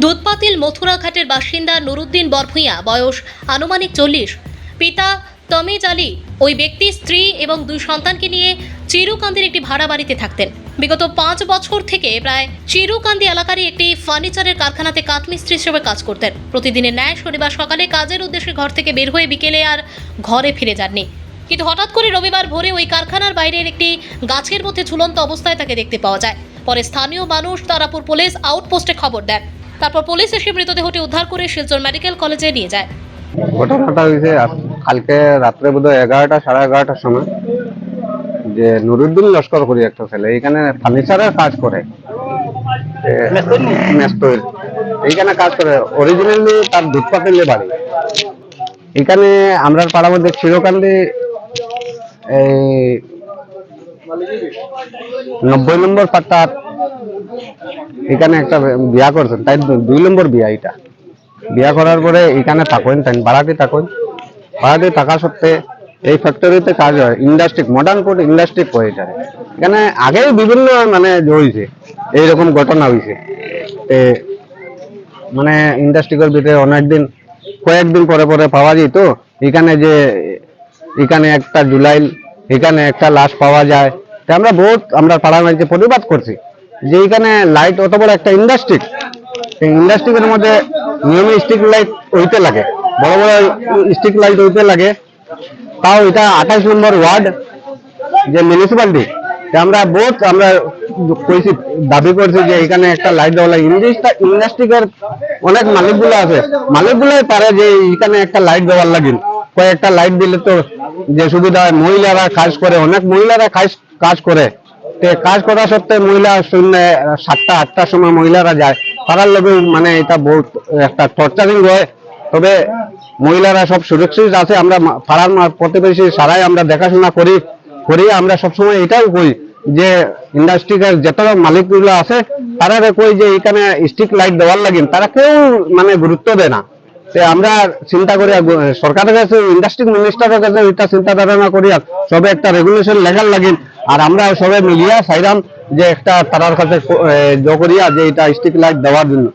দুধপাতিল মথুরাঘাটের বাসিন্দা নুরুদ্দিন বরভূঁইয়া, বয়স আনুমানিক 40। পিতা তমিজ আলী ওই ব্যক্তি স্ত্রী এবং 2 সন্তানকে নিয়ে চিরুকান্দির একটি ভাড়া বাড়িতে থাকতেন। বিগত 5 বছর থেকে প্রায় চিরুকান্দি এলাকারই একটি ফার্নিচারের কারখানাতে কাঠমিস্ত্রি হিসেবে কাজ করতেন। প্রতিদিনের ন্যায় শনিবার সকালে কাজের উদ্দেশ্যে ঘর থেকে বের হয়ে বিকেলে আর ঘরে ফিরে যাননি। কিন্তু হঠাৎ করে রবিবার ভোরে ওই কারখানার বাইরের একটি গাছের মধ্যে ঝুলন্ত অবস্থায় তাকে দেখতে পাওয়া যায়। পরে স্থানীয় মানুষ তারাপুর পুলিশ আউটপোস্টে খবর দেন। তারপর পুলিশ এসে মৃতদেহটি উদ্ধার করে শিলচর মেডিকেল কলেজে নিয়ে যায়। ঘটনাটা হয়েছে কালকে রাত্রে বোধহয় 11টা সাড়ে 11টার সময়, যে নুরুদ্দিন লস্কর করি একটা ছেলে এখানে ফার্নিচারের কাজ করে, মেস্তৈর এইখানে কাজ করে। অরিজিনালি তার দুধপাতিলে বাড়ি। এখানে আমরা পাড়ার মধ্যে চিরকান্দি এই 90 নম্বর পাট্টা এখানে একটা বিয়া করছেন, তাই 2 নম্বর বিয়া। এটা বিয়া করার পরে এখানে থাকেন, তাই ভাড়াতে থাকেন। ভাড়াতে থাকা সত্ত্বে এই ফ্যাক্টরিতে কাজ হয়, ইন্ডাস্ট্রি মডার্ন ফুড ইন্ডাস্ট্রি হয়েছে। এখানে আগেই বিভিন্ন মানে হয়েছে এইরকম ঘটনা হয়েছে। মানে ইন্ডাস্ট্রির ভিতরে কয়েকদিন পরে পরে পাওয়া যেত। এখানে যে এখানে একটা জুলাইল, এখানে একটা লাশ পাওয়া যায়। আমরা পাড়ার মধ্যে প্রতিবাদ করছি যে এখানে লাইট অত বড় একটা ইন্ডাস্ট্রি, এই ইন্ডাস্ট্রির মধ্যে নিয়মিত স্ট্রিট লাইট হইতে লাগে, বড় বড় স্ট্রিট লাইট হইতে লাগে। তাও এটা 28 নম্বর ওয়ার্ড যে মিউনিসিপালিটি, আমরা কইছি, দাবি করছি যে এখানে একটা লাইট দেওয়া লাগে। ইন্ডাস্ট্রির অনেক মালিকগুলো আছে, মালিকগুলোই পারে যে এখানে একটা লাইট দেওয়ার লাগে। কয়েকটা লাইট দিলে তো যে সুবিধা হয়, মহিলারা কাজ করে, অনেক মহিলারা কাজ করে। কাজ করা সত্ত্বে মহিলা শূন্য 7টা 8টার সময় মহিলারা যায়, তারার লোক মানে এটা বহুত একটা টর্চারিং হয়। তবে মহিলারা সব সুরক্ষিত আছে। আমরা পাড়ার প্রতিবেশী সারাই আমরা দেখাশোনা করি। আমরা সবসময় এটাই কই যে ইন্ডাস্ট্রির যত মালিকগুলো আছে তারা কই যে এখানে স্ট্রিট লাইট দেওয়ার লাগেন, তারা কেউ মানে গুরুত্ব দেয় না। আমরা চিন্তা করি সরকারের কাছে, ইন্ডাস্ট্রি মিনিস্টারের কাছে এটা চিন্তা ধারণা করি, সবে একটা রেগুলেশন লেখার লাগেন। আর আমরা সবাই মিলিয়া চাইলাম যে একটা তারার কাছে করিয়া যে এটা স্ট্রিট লাইট দেওয়ার জন্য।